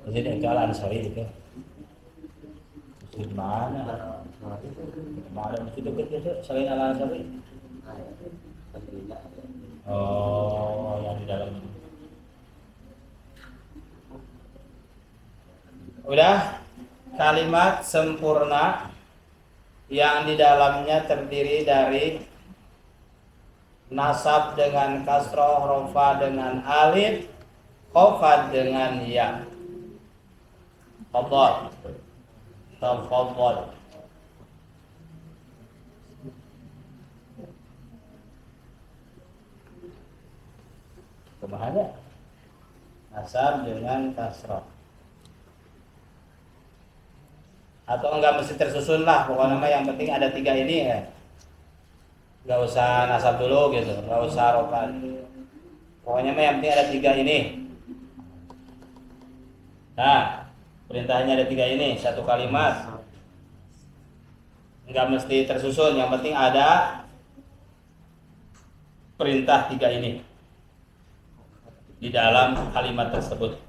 Jadi kalau Ansari itu di mana? Mana itu dekat itu selain Al Ansari? Oh, yang di dalam. Udah kalimat sempurna yang di dalamnya terdiri dari nasab dengan kasroh, rofa dengan alif, khofad dengan ya. Tafadhol. Tafadhol. Kemana? Nasab dengan kasroh. Atau enggak mesti tersusun lah, pokoknya nama yang penting ada tiga ini ya. Enggak usah nasab dulu gitu, enggak usah rofa. Pokoknya mah yang penting ada tiga ini. Nah, perintahnya ada tiga ini, satu kalimat. Enggak mesti tersusun, yang penting ada perintah tiga ini di dalam kalimat tersebut.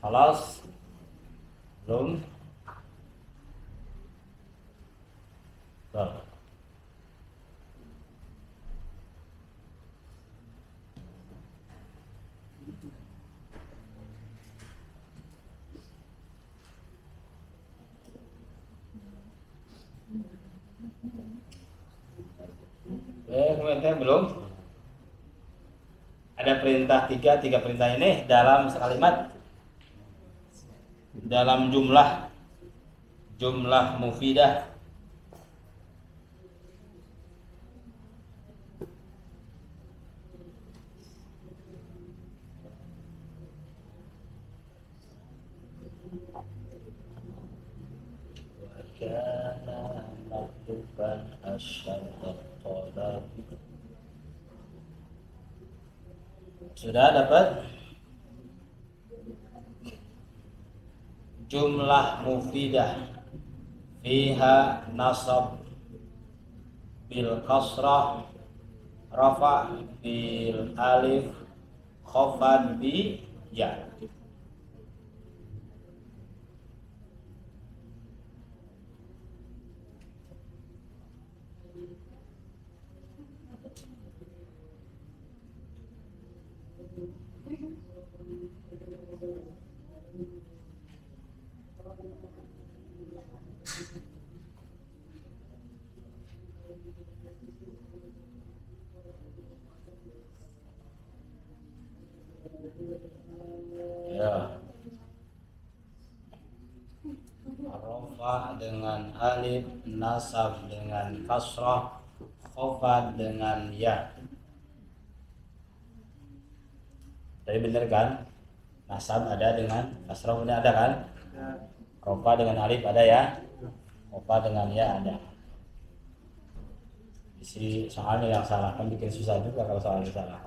Halas? Belum? Tuh. Kemudian belum? Ada perintah tiga perintah ini dalam sekalimat, dalam jumlah mufidah. Wakana maktuban asyarrat talab. Sudah dapat? Jumlah mufidah fiha nasab bil kasrah, rafa bil alif, khafad bi ya. Ya. Rafa dengan alif, nasab dengan kasrah, khafad dengan ya. Tadi bener kan? Nasab ada dengan kasrah, bener ada kan? Rafa dengan alif ada ya. Khafad dengan ya ada. Isi soalnya yang salah kan bikin susah juga kalau soalnya salah.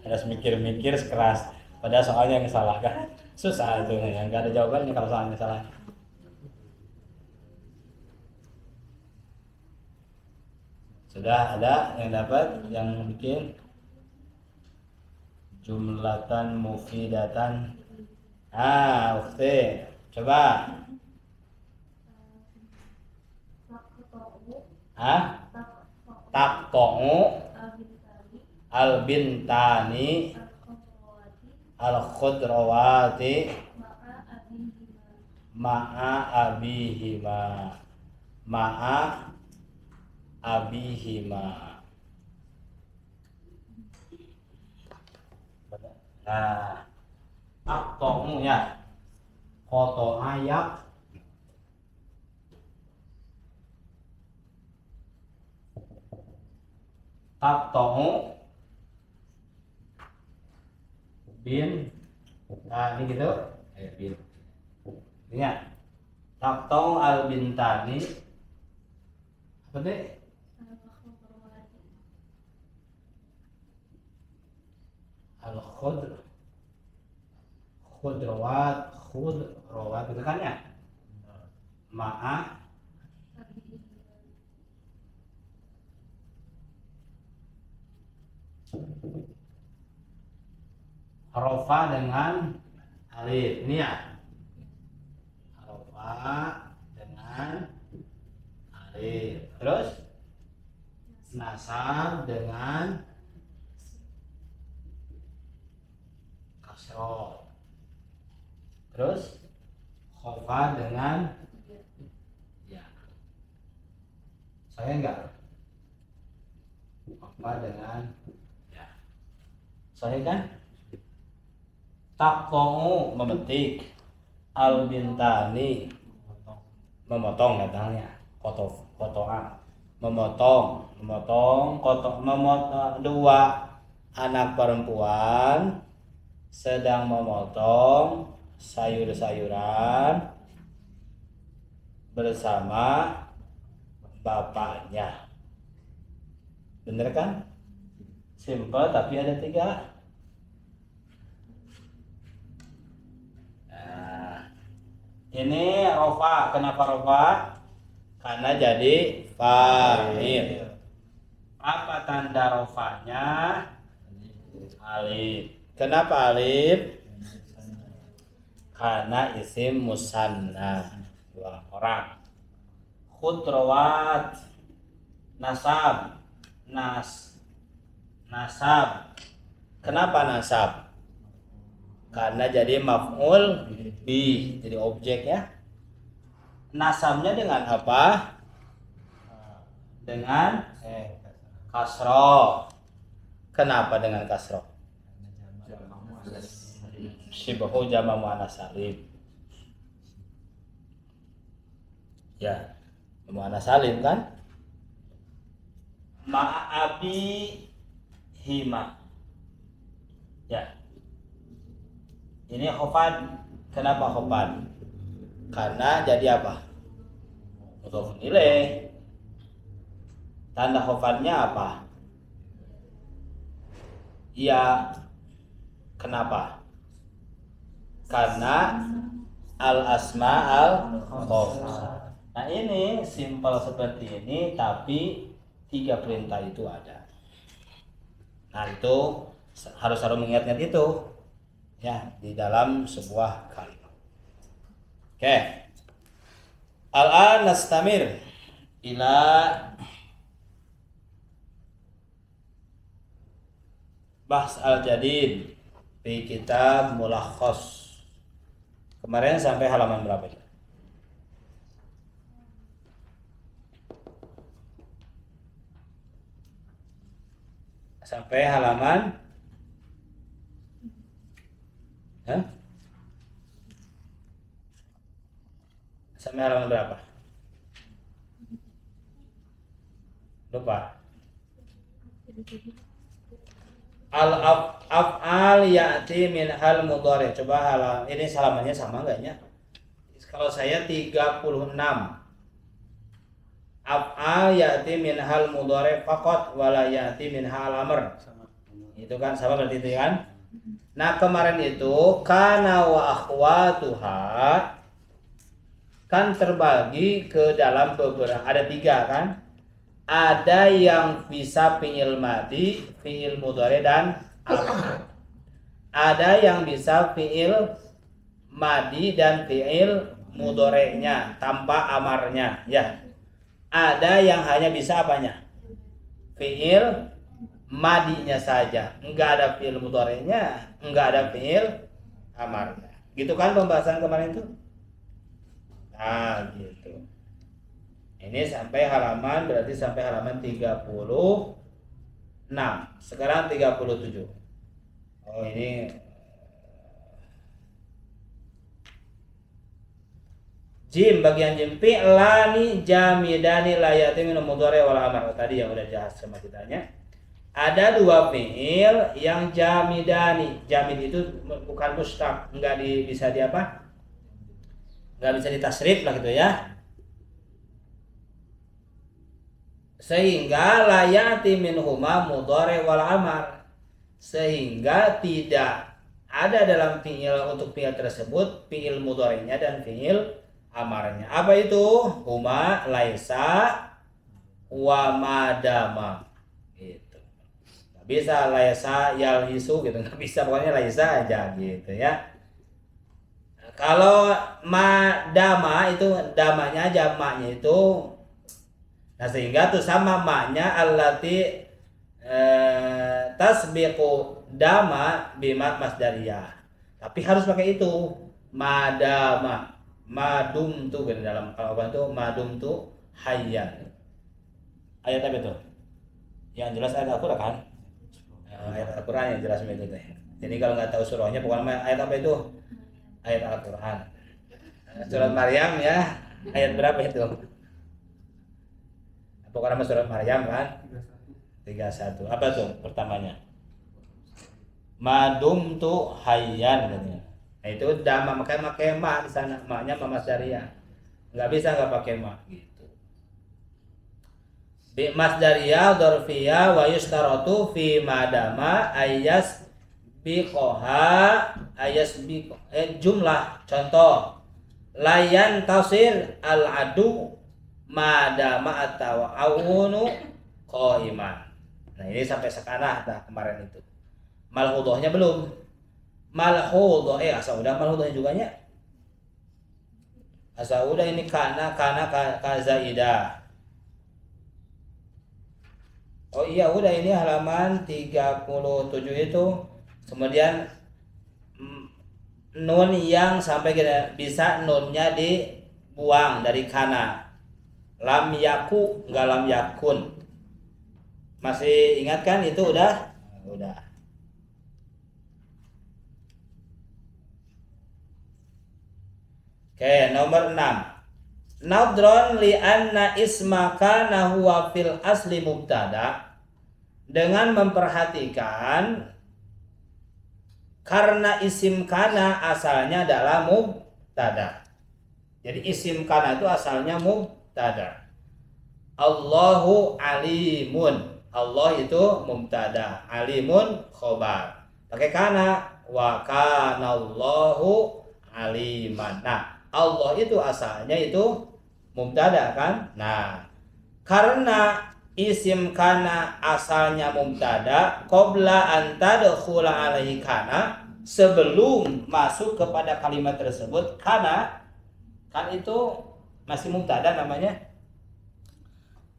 Harus mikir-mikir sekeras. Padahal soalnya yang salah kan susah itu, yang nggak ada jawabannya kalau soalnya salah. Sudah ada yang dapat, yang bikin jumlatan mufidatan. Ukti, coba. Taqta'u al-bintani al-khudrawati ma'a abihima. Ma'a abihima. Nah, taqta'u ya. Koto ayak taqta'u bin. Nah, ini gitu. Bin. Ingat. Taqta'u al-bintani apa deh? Khudrawat itu kan ya. ma'a rofa dengan alif. Ini ya, rofa dengan alif. Terus nasab dengan kasroh. Terus khofa dengan ya. Saya enggak. Khofa dengan ya. Saya kan? Taqta'u memetik, al-bintani memotong datangnya, kotoa memotong, dua anak perempuan sedang memotong sayur-sayuran bersama bapaknya. Bener kan? Simple tapi ada 3. Ini rofa. Kenapa rofa? Karena jadi fa'il. Apa tanda rofanya? Alif. Kenapa alif? Karena isim musanna, 2 orang. Khudrawat, nasab. Nasab. Kenapa nasab? Karena jadi maf'ul bi, jadi objek ya. Nasabnya dengan apa? Dengan kasroh. Kenapa dengan kasroh? Syibhu jama' muannas salim. Ya, muannas salim kan? Ma'abi hima. Ya. Ini khofad. Kenapa khofad? Karena jadi apa? Mudhofun ilaih. Tanda khofadnya apa? Ya. Kenapa? Karena al-asma al-khofad. Nah ini simpel seperti ini, tapi 3 perintah itu ada. Nah itu harus mengingat itu. Ya, di dalam sebuah kalimat. Oke. Al-an nastamir ila bahs al-jadid fi kitab mulakhas. Kemarin sampai halaman berapa itu? Sampai halaman Sampai halaman berapa? Lupa. Al-af'al ya'ti min hal mudhari. Coba ini halamannya sama enggaknya? Kalau saya 36. Af'al ya'ti min hal mudhari faqat wala ya'ti min hal amr. Itu kan sama berarti itu kan? Nah kemarin itu kana wa akhwatuha kan terbagi ke dalam beberapa, ada 3 kan? Ada yang bisa fi'il madi, fi'il mudhari dan amr. Ada yang bisa fi'il madi dan fi'il mudhari'nya tanpa amarnya, ya. Ada yang hanya bisa apanya? Fi'il madinya saja, enggak ada fi'il mudhari'nya, enggak ada fi'il amarnya. Gitu kan pembahasan kemarin itu? Nah, gitu. Ini sampai halaman, berarti sampai halaman 36. Sekarang 37. Oh, ini jim, bagian jim, fi'lani jamidani layati min mudhari wal amr. Tadi yang udah jelas sama kitanya. Ada 2 fi'il yang jamidani. Jamid itu bukan mustaq, enggak bisa di apa? Enggak bisa ditasrif lah gitu ya. Sehingga layati minhuma mudhari wal amr. Sehingga tidak ada dalam fi'il, untuk fi'il tersebut fi'il mudhari'nya dan fi'il amarnya. Apa itu? Huma laisa wa madama. Gitu. Nggak bisa laisa yalhisu gitu, nggak bisa, pokoknya laisa aja gitu ya. Kalau madama itu damanya aja, maknya itu. Nah sehingga tuh sama maknya allati tasbiqu dama bimat masdariyah. Tapi harus pakai itu madama, madum tuh kan dalam Al-Qur'an tuh madum tuh hayyan. Ayat apa itu? Yang jelas ayat Al-Qur'an kan? Ayat Al-Qur'an yang jelas itu teh. Jadi kalau nggak tahu surahnya pokoknya ayat apa itu? Ayat Al-Qur'an. Surat Maryam ya. Ayat berapa itu? Pokoknya surat Maryam kan? 31. Apa tuh pertamanya? Madum tuh hayyan katanya. Nah, itu dama, makanya pakai ma di sana, maknya mama syariah. Enggak bisa enggak pakai ma gitu. Bi masdariyah dzarfiyah wa yustaratu fi madama ayas biqoha jumlah contoh layan tasir al adu madama atau awunu qaiman. Nah ini sampai sekarang dah kemarin itu. Malhudhahnya belum. Malhudhah asal udah malhudhahnya juga nya. Asal udah ini kana zaidah. Oh iya udah ini halaman 37 itu. Kemudian nun yang sampai bisa nunnya dibuang dari kana. Lam yaku enggak lam yakun. Masih ingat kan itu udah? Udah. Oke, nomor 6. Nadron li anna ismaka huwa fil asli mubtada. Dengan memperhatikan karena isim kana asalnya adalah mubtada. Jadi isim kana itu asalnya mubtada. Allahu alimun. Allah itu mubtada, alimun khobar. Pakai kana wa kanallahu aliman. Nah, Allah itu asalnya itu mubtada kan? Nah, karena isim kana asalnya mubtada, qabla an tadkhula alaihi kana, sebelum masuk kepada kalimat tersebut kana, kan itu masih mubtada namanya.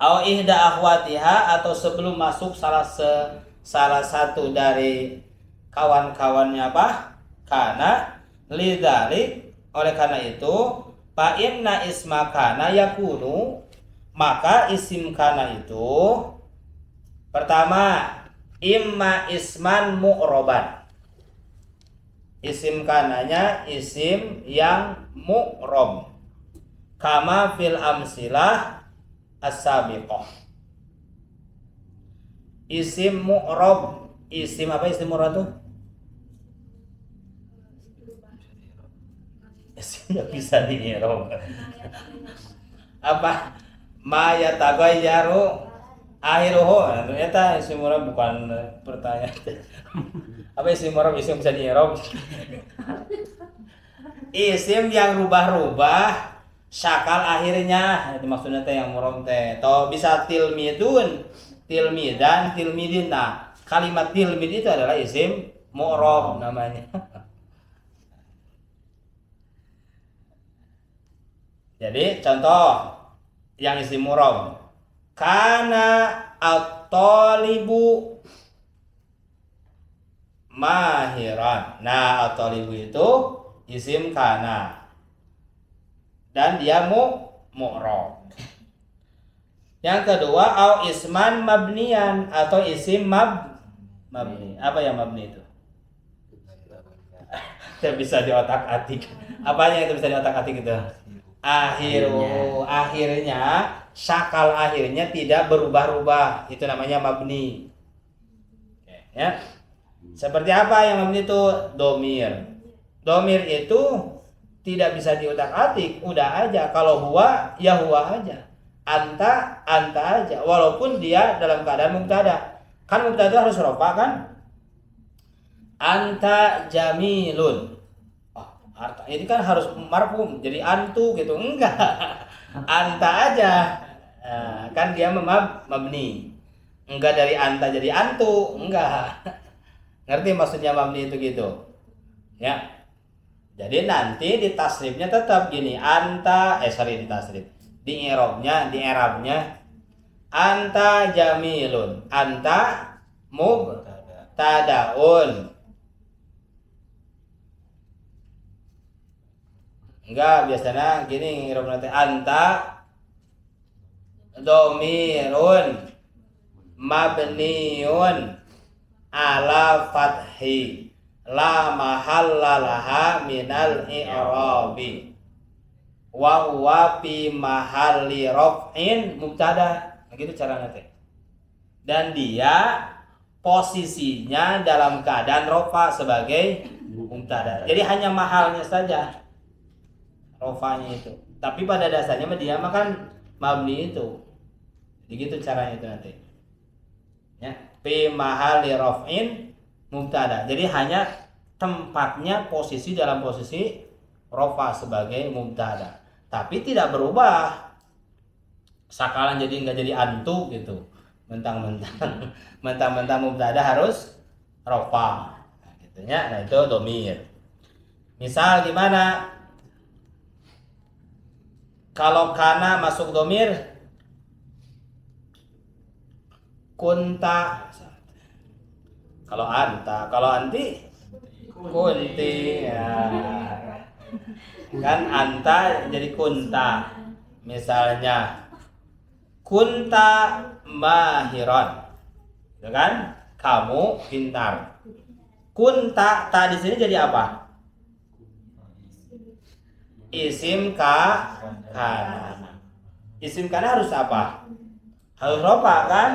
Au ihda akhwatiha, atau sebelum masuk salah satu dari kawan-kawannya apa? Kana lidzalik, oleh karena itu fa inna isma kana yakunu, maka isim kana itu pertama imma isman mu'roban. Isim kananya isim yang mu'rob. Kama fil amsilah as-sabiqah. Isim mu'rob, isim apa isim mu'rob tuh? Isim nggak bisa di-i'rob. Apa? Ma yatagayyaru akhiruhu. Ternyata isim mu'rob bukan pertanyaan. Apa isim mu'rob? Isim bisa di-i'rob. Isim yang rubah-rubah syakal akhirnya, itu maksudnya teh yang mu'rob teh. Atau bisa tilmidun, tilmidan, tilmidin. Nah, kalimat tilmid itu adalah isim mu'rob namanya. Jadi contoh yang isim mu'rob. Kana at-talibu mahiran. Nah, at-talibu itu isim kana. Dan dia mu'rob. Yang kedua au isman mabniyan, atau isim mabni. Apa yang mabni itu? Tidak bisa di otak-atik. Apanya itu bisa di otak-atik itu? Akhirnya syakal akhirnya tidak berubah-ubah, itu namanya mabni. Ya. Seperti apa yang mabni itu? Domir. Domir itu tidak bisa diutak-atik, udah aja. Kalau huwa, ya huwa aja. Anta aja. Walaupun dia dalam keadaan mubtada. Kan mubtada harus rofa kan? Anta jamilun. Oh, Ini kan harus marfu jadi antu gitu. Enggak. Anta aja. Nah, kan dia mabni. Enggak dari anta jadi antu, enggak. Ngerti maksudnya mabni itu gitu. Ya. Jadi nanti di tasrifnya tetap gini, di tasrif. Di i'rabnya anta jamilun, anta mubtadaun. Enggak, biasanya gini i'rabna teh anta domirun mabniun ala fathi la mahalla laha minal i'rabi wa huwa fi mahalli raf'in mubtada. Begitu caranya teh. Dan dia posisinya dalam keadaan rafa sebagai mubtada. Jadi hanya mahalnya saja rafanya itu. Tapi pada dasarnya dia makan mabni itu. Begitu caranya itu nanti. Ya, fi mahalli raf'in mubtada. Jadi hanya tempatnya posisi dalam posisi rafa sebagai mubtada. Tapi tidak berubah. Sakalan jadi enggak jadi antu gitu. Mentang-mentang mubtada harus rafa. Nah, gitu ya. Nah, itu domir. Misal gimana? Kalau kana masuk domir kunta, kalau anta, kalau anti kunti ya. Kan anta jadi kunta. Misalnya kunta mahiron, gitu kan? Kamu pintar. Kunta di sini jadi apa? Isim kana. Isim kana harus apa? Harus rofa kan?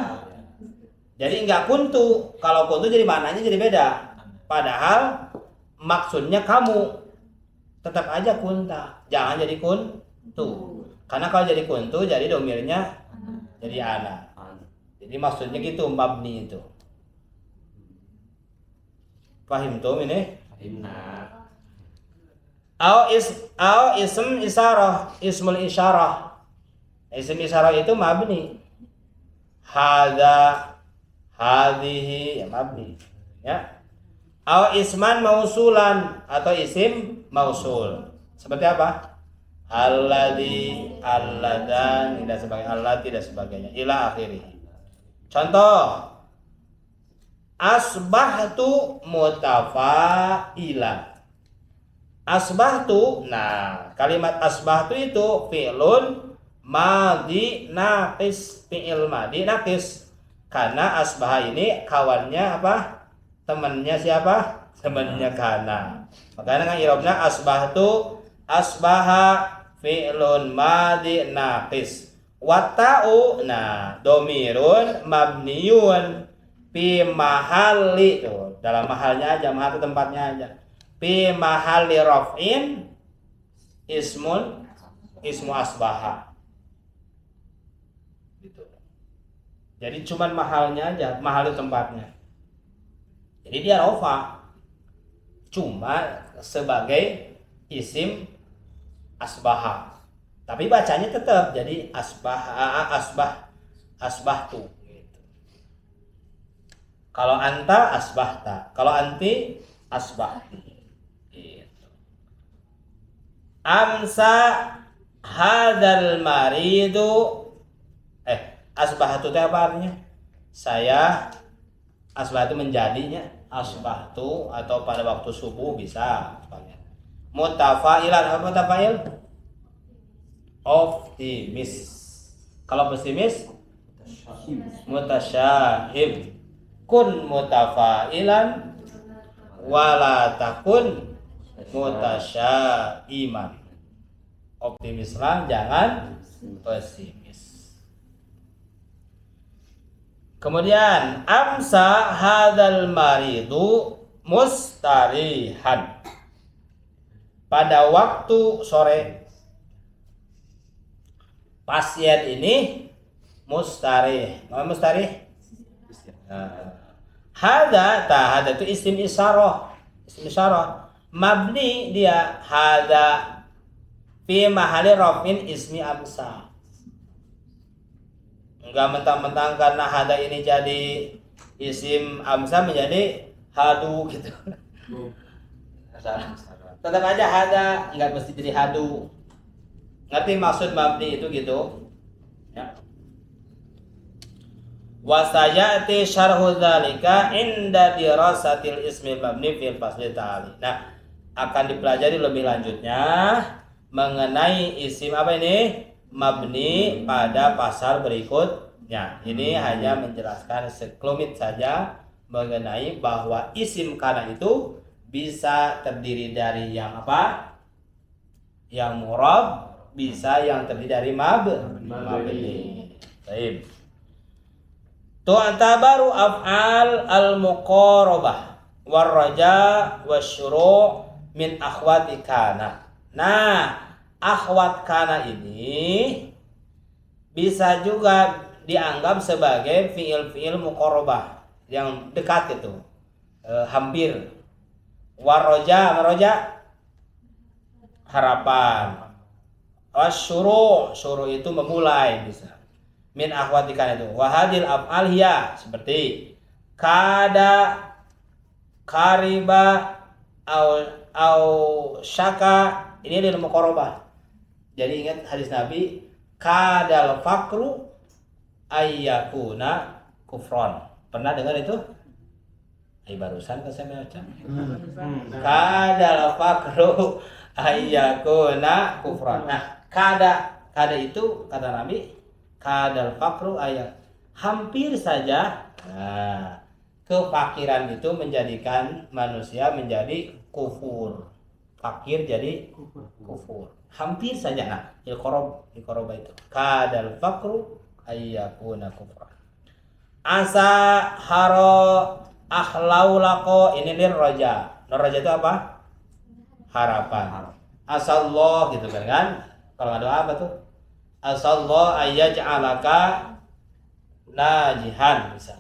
Jadi enggak kuntu. Kalau kuntu jadi maknanya jadi beda. Padahal maksudnya kamu. Tetap aja kunta. Jangan jadi kuntu. Karena kalau jadi kuntu jadi domirnya jadi ana. Jadi maksudnya gitu mabni itu. Paham tuh ini? Fahimna. Au ism isyarah, ismul isyarah. Ism isyarah itu mabni. Hadza, hadhihi ya mabni. Ya. Au isman mausulan atau isim mausul. Seperti apa? Alladzi, alladan, tidak sebagai Allah, tidak sebagainya. Ila akhirih. Contoh. Asbahtu mutafa'ilan. Asbahtu, nah kalimat asbahtu itu fi'lun madhi naqis, fi'il madhi naqis. Karena asbah ini kawannya apa? Temannya siapa? Temannya kana. Makanya kan i'rabna asbahtu, asbaha fi'lun madhi naqis. Wa ta'u, nah domirun mabniyun fi mahalli, tuh dalam mahalnya aja, mahal itu tempatnya aja. Fi mahalli raf'in ismu asbaha. Gitu. Jadi cuman mahalnya aja, mahal itu tempatnya. Jadi dia rafa. Cuma sebagai isim asbaha. Tapi bacanya tetap jadi asbahtu gitu. Kalau anta asbahta, kalau anti asbahti. Amsa hadzal maridu, asbahtu itu apa artinya? Saya asbahtu menjadinya, asbahtu atau pada waktu subuh bisa. Mutafa'ilan, apa mutafa'il? Optimis. Kalau pesimis mutasyahim. Kun mutafa'ilan wala takun mutasya'iman. Optimislah, jangan pesimis. Kemudian amsa hadzal maridu mustarihan. Pada waktu sore pasien ini mustarih. Apa mustarih? Hadza itu isim isyarah. Isim isyarah Mabni dia hada fi mahali rafin ismi amsa. Enggak mentang-mentang karena hada ini jadi isim amsa menjadi hadu gitu. Tetap aja hada, enggak mesti jadi hadu. Ngerti maksud mabni itu gitu? Ya. Wa sayati syarhu dzalika inda dirasatil ismi mabni fil fasli ta'ali. Nah, akan dipelajari lebih lanjutnya mengenai isim apa ini? Mabni pada pasal berikutnya. Ini hanya menjelaskan sekelumit saja mengenai bahwa isim kana itu bisa terdiri dari yang apa? Yang murab, bisa yang terdiri dari mabni. Baik. Tu'tabaru af'al al-muqarabah war raja wasyuru' min akhwati kana. Nah, akhwat kana ini bisa juga dianggap sebagai fiil-fiil muqarabah yang dekat itu, hampir. Waroja harapan. Wasyuru itu memulai bisa. Min akhwatikan itu. Wahadil af'al hiya seperti kada, kariba, au syaka, ini lil muqarabah. Jadi ingat hadis Nabi, kadal fakru ayyakuna kufron. Pernah dengar itu? Barusan ke saya baca. Kadal fakru ayyakuna kufran. Nah, kada itu kata Nabi, kadal fakru ayat hampir saja. Nah, kefakiran itu menjadikan manusia menjadi kufur. Fakir jadi kufur. Hampir saja. Nah, iqroba itu. Kadal fakru ayyakuna kufran. Asa haro akhlaulako ini lir roja. Roja itu apa? Harapan. Asallah gitu kan? Kalau ada apa tuh? Asallah ayyaj'alaka najihan bisa.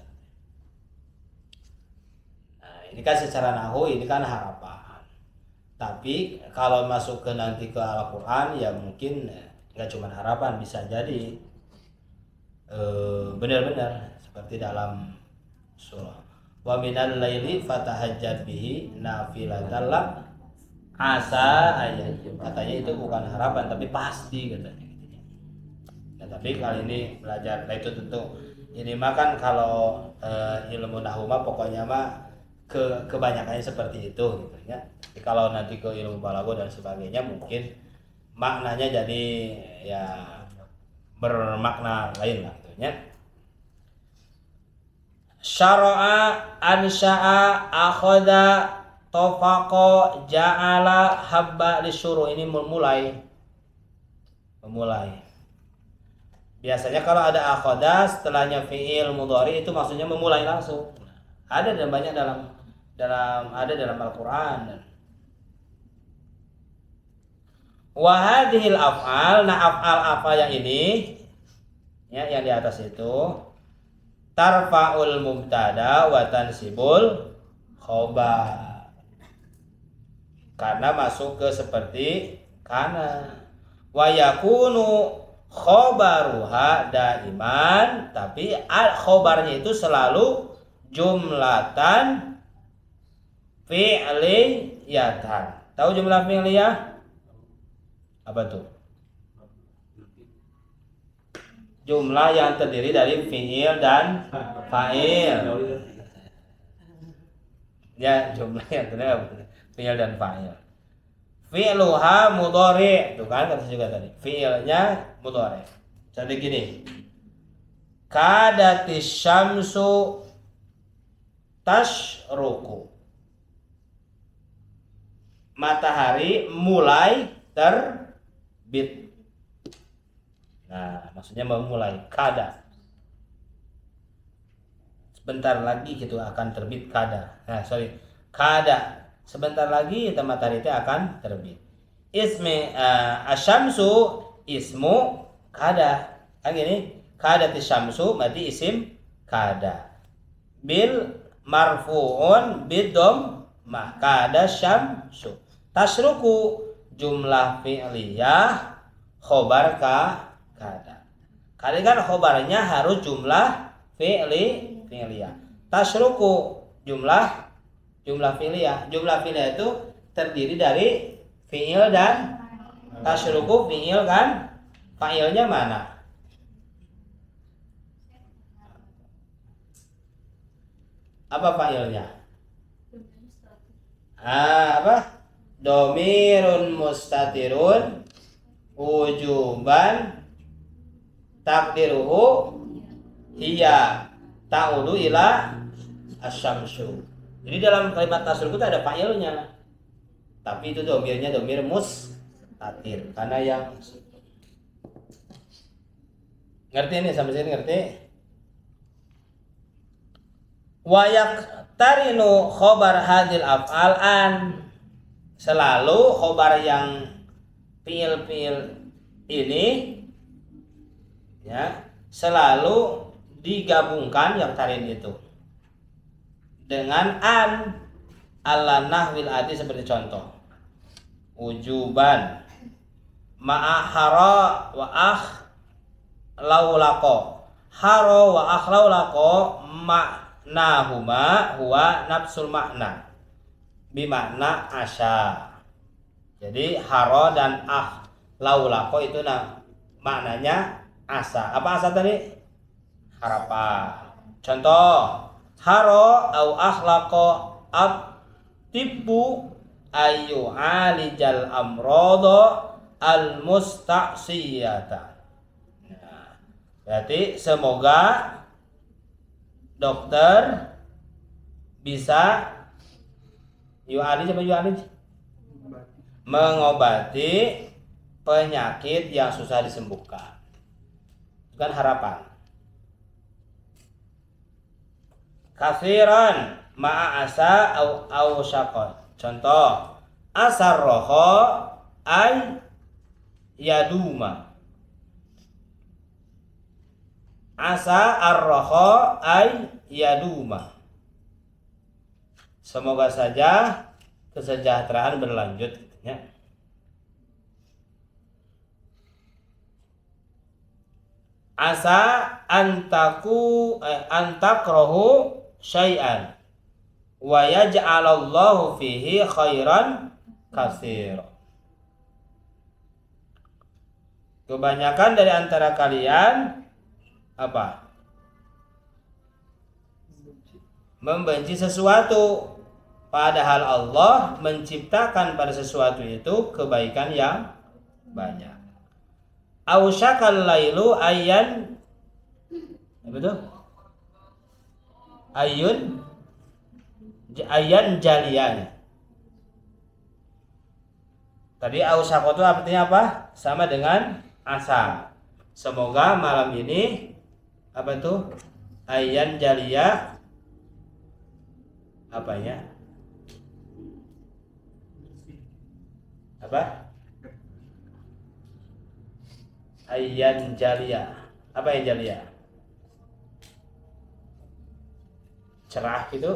Nah, ini kan secara nahwu ini kan harapan. Tapi kalau masuk ke nanti ke Al-Qur'an ya mungkin enggak cuma harapan, bisa jadi benar-benar seperti dalam surah wa minal laili fatahajjat bihi nafilatan lak asa ayat. Katanya itu bukan harapan tapi pasti katanya gitu. Nah, tapi kali ini belajar, nah itu tentu ini mah kan kalau ilmu nahwu mah pokoknya mah kebanyakannya seperti itu gitu ya. Tapi kalau nanti ke ilmu balaghah dan sebagainya mungkin maknanya jadi ya bermakna lain lah gitu ya. Syara'a, ansya'a, akhadha, tofaqa, ja'ala, habba, lisyuru. Ini memulai. Biasanya kalau ada akhadha setelahnya fi'il mudhari itu maksudnya memulai langsung. Ada dan banyak dalam Al-Qur'an. Wa hadhil af'al, nah af'al yang ini ya yang di atas itu tarfa'ul mubtada wa tansibul khobar. Karena masuk ke seperti kana. Wa yakunu khobaruha daiman, tapi khobarnya itu selalu jumlatan fi'liyatan. Tahu jumlah fi'liyah? Apa tuh? Jumlah yang terdiri dari fi'il dan fa'il. Ya, jumlah yang terdiri dari fi'il dan fa'il. Fi'luha mudhari, tuh kan kata juga tadi. Fi'ilnya mudhari. Jadi gini. Kadatis syamsu tashruqu. Matahari mulai terbit. Nah, maksudnya memulai kada. Sebentar lagi gitu akan terbit kada. Kada. Sebentar lagi matahari itu akan terbit. Ismi asyamsu ismu kada. Kan gini, kada tisyamsu berarti isim kada. Bil marfuun bidom kada syamsu. Tasruku jumlah fi'liyah khobar kada. Kali kan khobarnya harus jumlah fi'liyah. Tasruku jumlah fi'liyah. Jumlah fi'liyah itu terdiri dari fi'il dan tasruku fi'il kan. Fa'ilnya mana? Apa fa'ilnya? Apa? Domirun mustatirun wujuban takdiruhu hiya ta'udu ila asyamsu. Jadi dalam kalimat tasruku itu ada fa'ilnya, tapi itu domirnya domir mustatir karena yang ngerti ini sampai sini ngerti? Wayak tarinu khobar hadil af'al an, selalu khobar yang fiil ini ya selalu digabungkan yang tarin itu dengan an ala nahwil ati seperti contoh wujuban ma'a hara wa laulako. Haro wa akhlaulako maknahuma huwa nafsul makna bimakna asya. Jadi haro dan laulako itu maknanya asa. Apa asa tadi? Harapan. Contoh haro au akhlako abtibu ayu alijal amrodo al musta'siyata. Berarti semoga dokter bisa mengobati penyakit yang susah disembuhkan. Itu kan harapan. Kafiran ma'a asa au syaqon. Contoh asar roho ay yaduma. Asa ar-roho ay yaduma. Semoga saja kesejahteraan berlanjut ya. Asa antakrohu syai'an wa yaj'alallahu fihi khairan katsira. Kebanyakan dari antara kalian apa? Membenci sesuatu, padahal Allah menciptakan pada sesuatu itu kebaikan yang banyak. Ausyakal lailu ayyan apa itu? Ayyan jaliyah. Tadi ausyaka itu artinya apa? Sama dengan asa. Semoga malam ini apa itu? Ayyan jaliyah apa ya? Apa? Ayyan jaliyah. Apa yang jaliyah? Cerah gitu.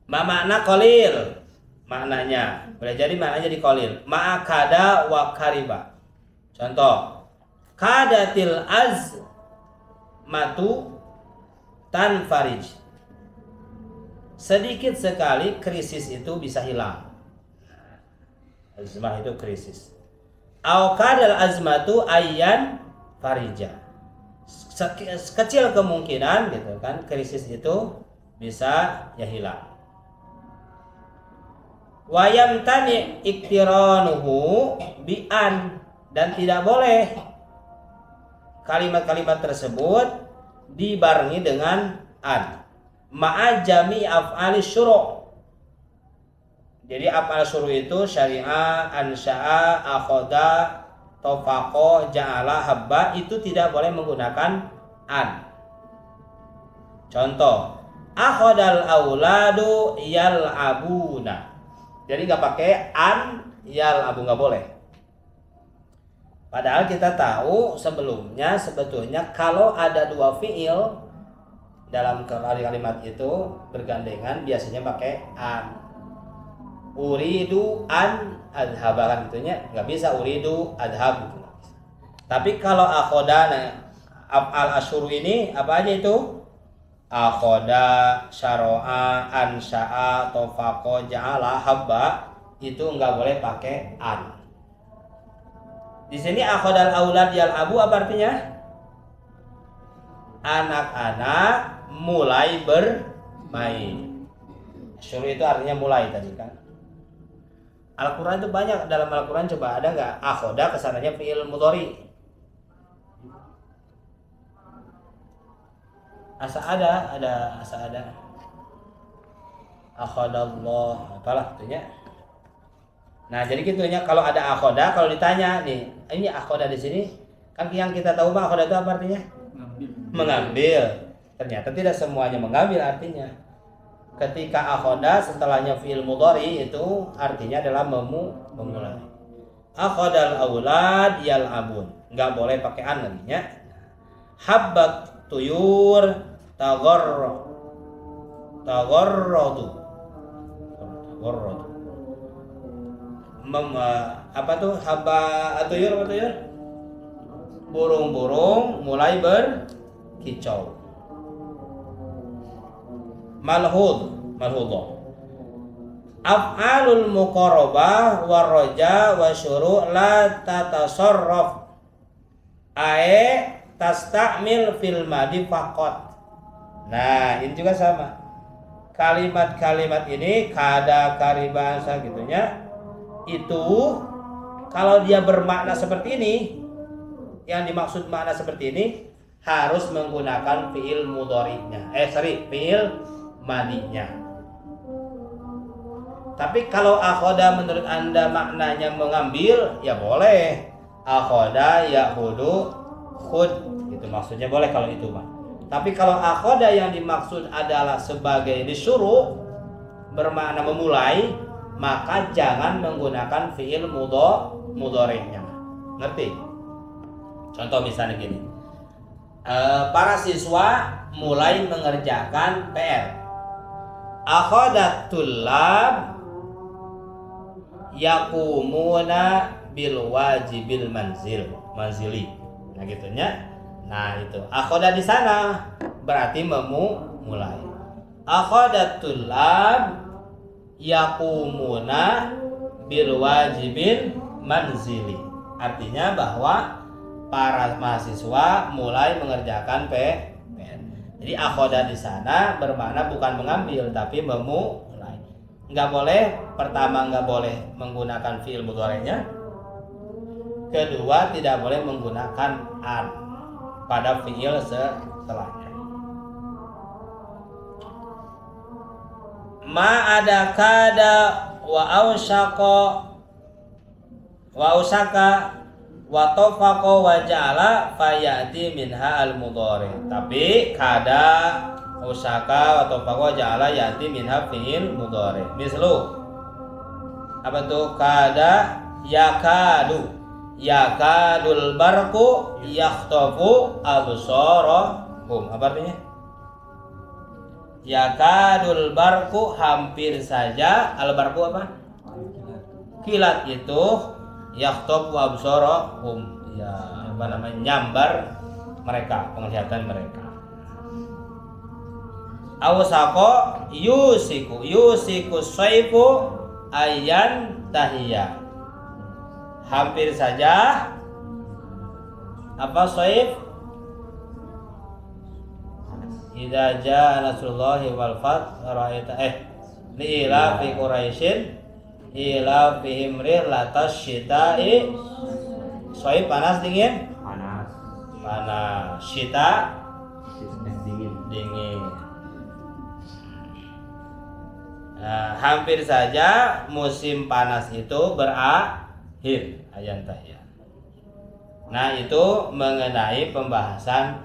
Makna qalil. Maknanya boleh jadi maknanya di qalil. Ma'akada wa kariba. Contoh, kadatil azmatu tanfarij. Sedikit sekali krisis itu bisa hilang. Azmah itu krisis. Au kadal azmatu ayyan farija. Kecil kemungkinan gitu kan krisis itu bisa ya hilang. Wa yamtani iktiranuhu bi'an, dan tidak boleh kalimat-kalimat tersebut dibarengi dengan an. Ma'a jami af'ali syuru'. Jadi af'al syuru' itu syari'a, ansya'a, akhoda, tofaqo, ja'ala, habba, itu tidak boleh menggunakan an. Contoh, akhodal auladu yal'abuna. Jadi nggak pakai an yal'abu, nggak boleh. Padahal kita tahu sebelumnya sebetulnya kalau ada dua fiil dalam kalimat itu bergandengan biasanya pakai an. uridu an adhaba kan gitunya, nggak bisa uridu adhab gitu. Tapi kalau akhoda, nah, af'al asyuru ini apa aja itu? Akhoda, syaro'a, ansya'a, tofako, ja'ala, habba, itu nggak boleh pakai an. Di sini akhodal aulad yal'abu apa artinya? Anak-anak mulai bermain. Syuru itu artinya mulai tadi kan. Al-Quran itu banyak, dalam Al-Quran coba ada nggak akhoda kesananya fi'il mudhari? Asa ada akhodallah apalah itunya. Nah jadi gitunya, kalau ada akhoda, kalau ditanya nih ini akhoda di sini kan yang kita tahu mah akhoda itu apa artinya? Mengambil. Ternyata tidak semuanya mengambil artinya. Ketika akhoda setelahnya fi'il mudhari itu artinya adalah memulai. Akhodal aulad yal'abun, nggak boleh pakai an nantinya. Habbat tuyur tagorrodu apa tuh haba atuyur apa tuyur? Burung-burung mulai berkicau. Malhudho af'alul muqarabah warroja wa syuru' la tatasarraf ae tastamil fil madi faqat. Nah ini juga sama, kalimat-kalimat ini kada karibasa gitunya, itu kalau dia bermakna seperti ini, yang dimaksud makna seperti ini harus menggunakan fi'il mudhari'nya, fi'il madinya. Tapi kalau akhoda menurut Anda maknanya mengambil, ya boleh. Akhoda ya'hudu khud, gitu maksudnya boleh kalau itu mah. Tapi kalau akhoda yang dimaksud adalah sebagai disuruh, bermakna memulai, maka jangan menggunakan fi'il mudhari'nya. Ngerti? Contoh misalnya gini, para siswa mulai mengerjakan PR. Akhodatul lab yakumuna bil wajibil manzili. Nah gitunya. Nah itu akhoda di sana berarti memulai. Akhodatul lab yakumuna bil wajibil manzili. Artinya bahwa para mahasiswa mulai mengerjakan PR. Jadi akhoda di sana bermakna bukan mengambil tapi memulai. Nggak boleh, pertama nggak boleh menggunakan fi'il mudhari'nya. Kedua tidak boleh menggunakan an pada fi'il setelahnya. Ma ada kada wa ausaka wa tofaqa wa ja'ala fayati minha al-mudhari. Tapi kada, usaka, wa tofaqa wa ja'ala yati minha fi'il mudhari. Mislu apa tuh? Kada yakadul barqu yakhtafu absarahum. Apa artinya? Yakadul barqu hampir saja, al-barqu apa? Kilat itu yakhtafu absarahum, ya apa namanya, nyambar mereka, penglihatan mereka. Awsaqo yusiku saifu ayan tahiyya. Hampir saja apa saif? Idza jaa nasrullahi wal fath ra'aita li ila fi quraisyin ila fihim rihlatas syita'i. Soib panas dingin? Panas. Syita dingin. Nah, hampir saja musim panas itu berakhir. Ayan tahiyah. Nah itu mengenai pembahasan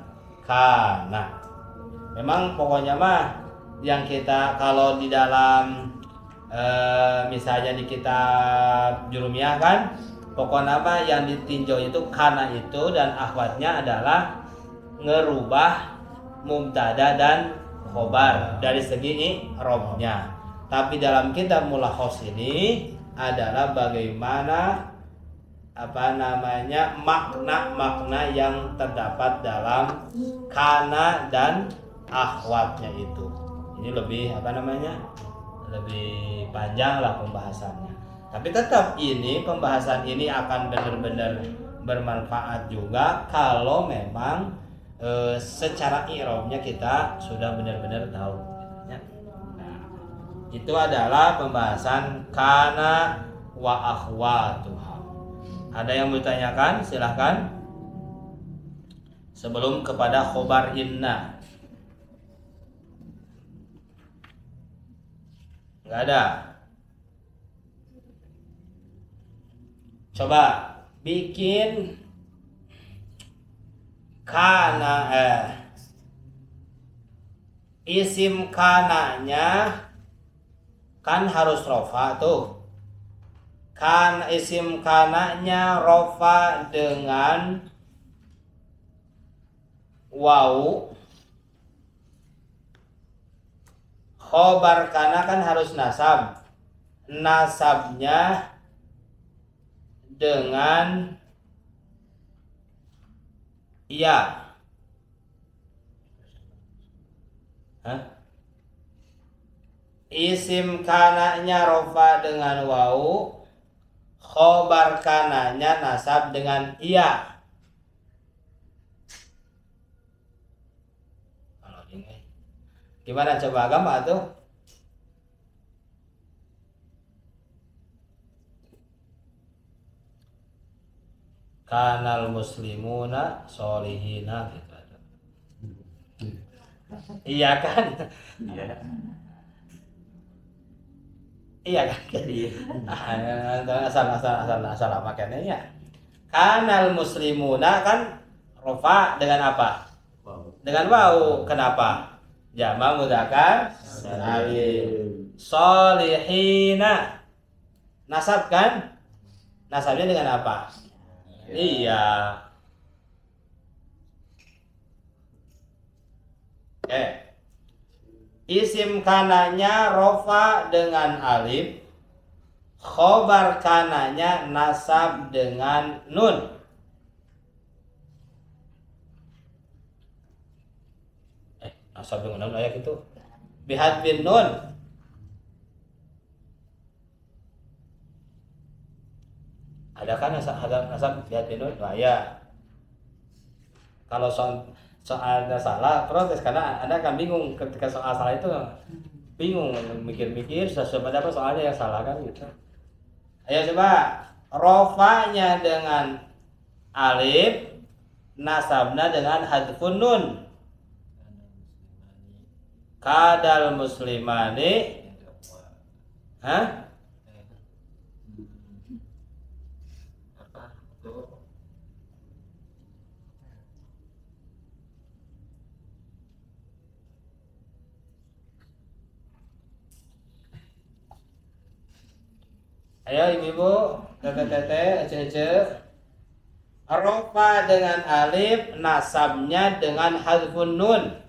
kana. Memang pokoknya mah yang kita kalau di dalam misalnya di kitab Jurumiyah kan, pokok nama yang ditinjau itu kana itu dan akhwatnya adalah ngerubah mubtada dan khobar dari segi i'rabnya. Tapi dalam kitab Mulakhos ini adalah bagaimana makna-makna yang terdapat dalam kana dan akhwatnya itu. Ini lebih lebih panjang lah pembahasannya. Tapi tetap ini pembahasan ini akan benar-benar bermanfaat juga kalau memang secara i'rabnya kita sudah benar-benar tahu. Nah, itu adalah pembahasan kana wa akhwatuha. Ada yang bertanyakan? Silahkan. Sebelum kepada khobar inna. Enggak ada. Coba bikin kana isim kananya kan harus rofa tuh. Kan isim kananya rofa dengan wawu. Khobar kana kan harus nasab. Nasabnya dengan ya. Isim kananya rofa dengan wawu. Khobar kananya nasab dengan iya. Kalau ini gimana coba gambar tuh? Kanal muslimuna solihina gitu ada. Iya kan? Iya. Iya kan? Asal makanya ya. Kanal muslimuna kan rofa dengan apa? Dengan wawu. Kenapa? Jama mudzakkar salim. Solihina. Nasab kan? Nasabnya dengan apa? Iya. Isim kananya rofa dengan alif. Khobar kananya nasab dengan nun. Nasab dengan nun ayat itu bihad bin nun. Adakah nasab bihad bin nun? Nah, ya. Kalau soalnya salah protes karena Anda akan bingung ketika soal salah itu, bingung mikir-mikir sesuai apa soalnya yang salah kan gitu. Ayo coba rofanya dengan alif, nasabna dengan hadfun nun. Kadal muslimani. Ayo ibu-ibu, tete-tete, ece-ece. Rofa dengan alif, nasabnya dengan hadfun nun.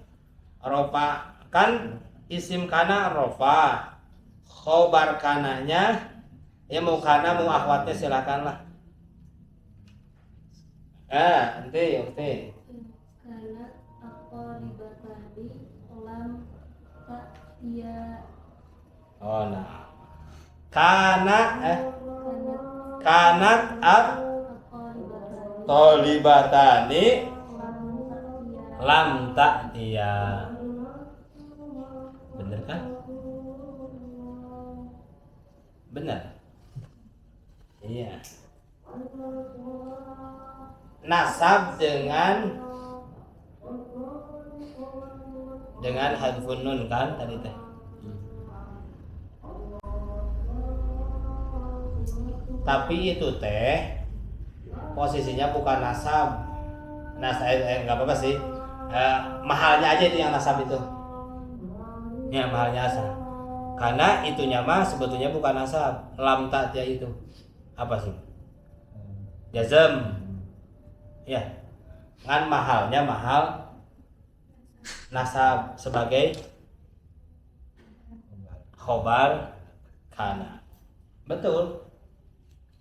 Rofa kan isim kana rofa. Khobar kananya ya mau kana mau akhwatnya silakanlah. Nanti. Kana aqalibatani lam tak iya. Oh nah. Kanat tolibatani lam tak iya. Bener kan? Benar. Iya. Nasab dengan hadfun nun kan tadi teh. Tapi itu teh posisinya bukan nasab. Nggak apa-apa sih. Mahalnya aja itu yang nasab itu. Ya mahalnya asal. Karena itunya mah sebetulnya bukan nasab. Lam ta'tiya itu apa sih? Jazm. Ya. Kan mahalnya mahal nasab sebagai khobar kana. Betul.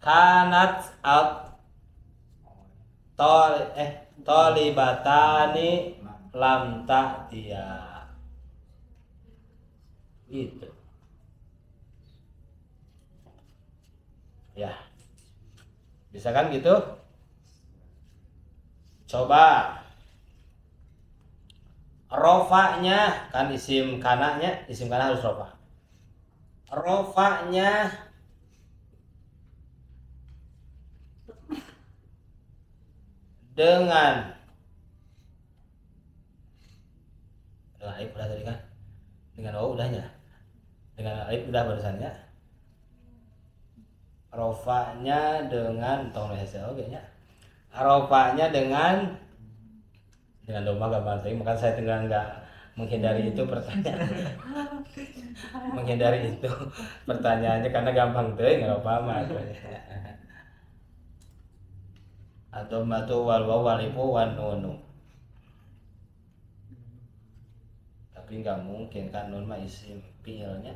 Kanat tolibatani lam ta'tiya. Itu. Ya. Bisa kan gitu? Coba rofa'nya kan isim kananya, isim kana harus rofa. Rofa'nya dengan alif udah tadi kan? Dengan waw udahnya. Dengan alif udah barusannya. Rofa'nya dengan tong hese oke nya. Rofa'nya dengan domba gampang tadi, makanya saya tinggal nggak menghindari itu pertanyaan. Menghindari itu pertanyaannya karena gampang tuh nggak apa-apa. Atau matu wal waw walifu wan nunu. Tapi nggak mungkin kan nun mah isim fi'ilnya.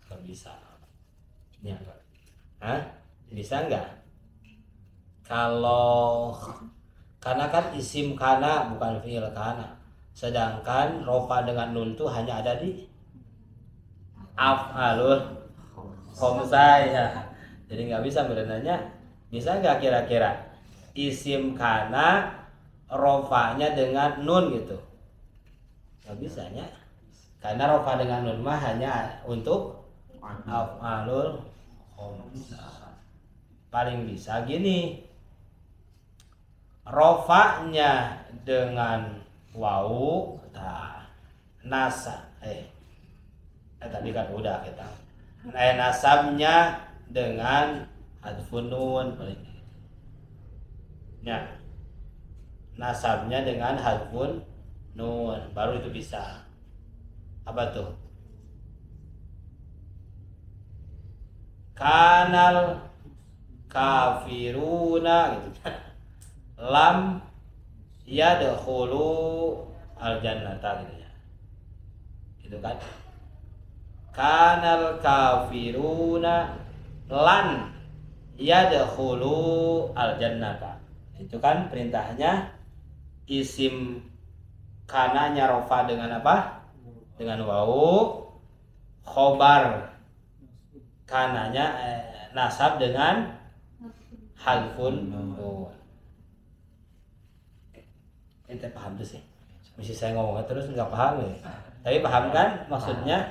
Nggak bisa. Ya. Hah? Bisa nggak? Kalau karena kan isim kana bukan fi'il kana. Sedangkan rofa dengan nun tuh hanya ada di af'alul khamsah ya. Jadi nggak bisa berenanya. Bisa nggak kira-kira isim kana rofanya dengan nun gitu? Nggak bisanya. Karena rofa dengan nun mah hanya untuk af'alul khamsah. Paling bisa gini. Rofanya dengan wawu nasa tadi kan udah kita. Nasabnya dengan hadfun nun paling. Ya. Nasabnya dengan hadfun nun baru itu bisa. Apa tuh? Kanal kafiruna gitu. Lam yadkhulu al-jannata gitu ya. Gitu kan? Kanal kafiruna lan yadkhulu al-jannata. Itu kan perintahnya isim kananya rofa dengan apa? Dengan wawu. Khobar kananya nasab dengan hadfun nun. Ente paham tuh sih. Mesti saya ngomongnya terus nggak paham ya. Tapi paham kan maksudnya?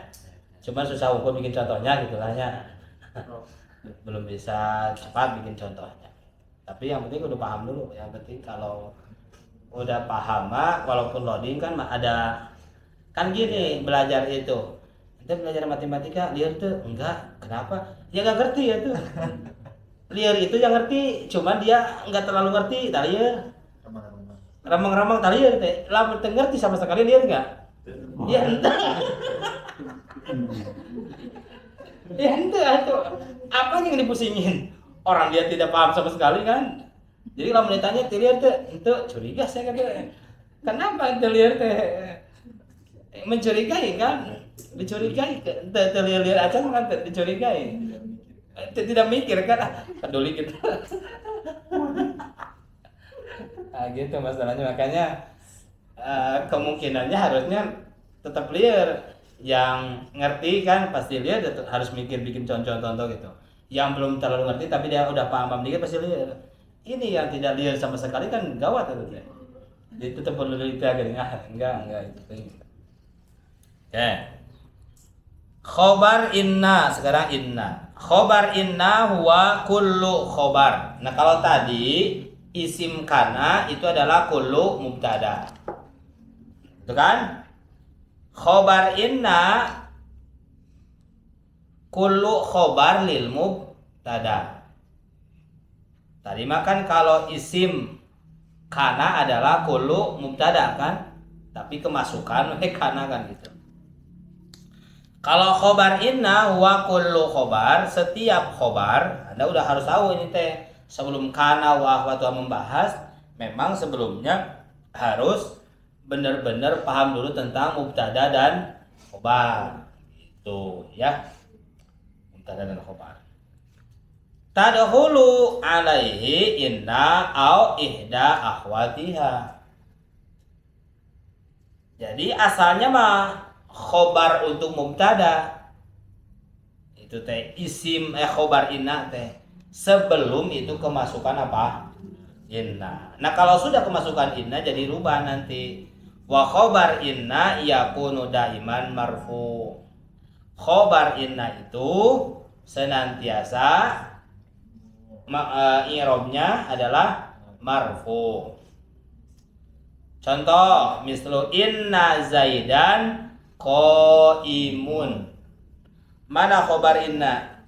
Cuma susah hukum bikin contohnya gitu lah ya. Belum bisa cepat bikin contohnya. Tapi yang penting udah paham dulu. Yang penting kalau udah paham mah walaupun loading kan ada kan gini belajar itu. Ente belajar matematika liar tuh enggak. Kenapa? Ya nggak ngerti ya tuh. Liar itu yang ngerti, cuma dia nggak terlalu ngerti. Tadi ya. Ramang-ramang tadi ya teh. Lah ngerti sama sekali liar nggak? Ya entah. Ya itu apa yang dipusingin? Orang dia tidak paham sama sekali kan. Jadi kalau ditanya liar tuh itu curiga saya kata. Kenapa liar teh mencurigai kan? Dicurigai liar aja kan dicurigai. Tidak mikir kan peduli kita. Nah, gitu masalahnya makanya kemungkinannya harusnya tetap liar. Yang ngerti kan pasti liar harus mikir bikin contoh-contoh gitu. Yang belum terlalu ngerti tapi dia udah paham dikit pasti liar. Ini yang tidak liar sama sekali kan gawat itu ya. Jadi tetap perlu dilihat enggak itu. Oke. Khobar inna sekarang inna. Khobar inna huwa kullu khobar. Nah kalau tadi isim kana itu adalah kullu mubtada. Itu kan? Khobar inna kullu khobar lil mubtada. Tadi makan kalau isim kana adalah kullu mubtada kan? Tapi kemasukan kana kan gitu. Kalau khobar inna wa kullu khobar, setiap khobar, Anda udah harus tahu ini teh. Sebelum kana wa akhwatuha membahas, memang sebelumnya harus benar-benar paham dulu tentang mubtada dan khobar. Itu ya. Mubtada dan khobar. Tadkhulu alaihi inna au ihda akhwatiha. Jadi asalnya mah khobar untuk mubtada. Itu teh isim khobar inna teh. Sebelum itu kemasukan apa? Inna. Nah, kalau sudah kemasukan inna jadi rubah nanti. Wa khobar inna yakunu daiman marfu. Khobar inna itu senantiasa i'rabnya adalah marfu. Contoh, mislu inna zaidan qaimun. Mana khobar inna?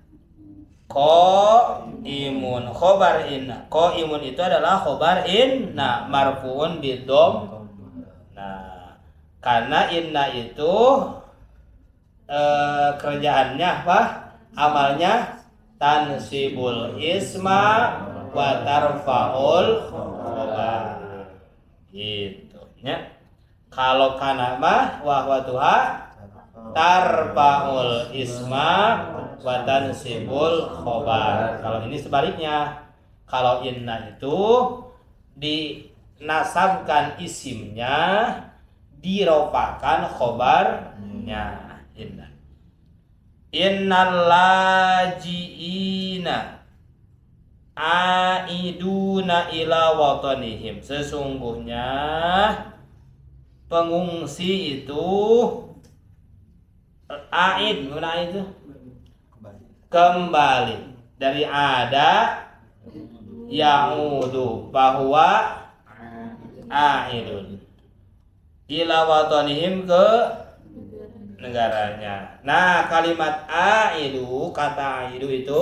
Qaimun. Khobar inna. Qaimun itu adalah khobar inna marfuun bidom. Nah, karena inna itu kerjaannya apa? Amalnya tansibul isma wa tarfaul khobar. Gitu ya. Kalau kana mah wahwatuha tarfaul isma wa tansibul khobar. Kalau ini sebaliknya. Kalau inna itu dinasabkan isimnya, dirofakan khobarnya. Inna. Innal lajiina aiduna ila watanihim. Sesungguhnya pengungsi itu aid, mana itu? Kembali. Dari ada yaudu bahwa aidun ila watanihim ke negaranya. Nah, kalimat aidu, kata aidu itu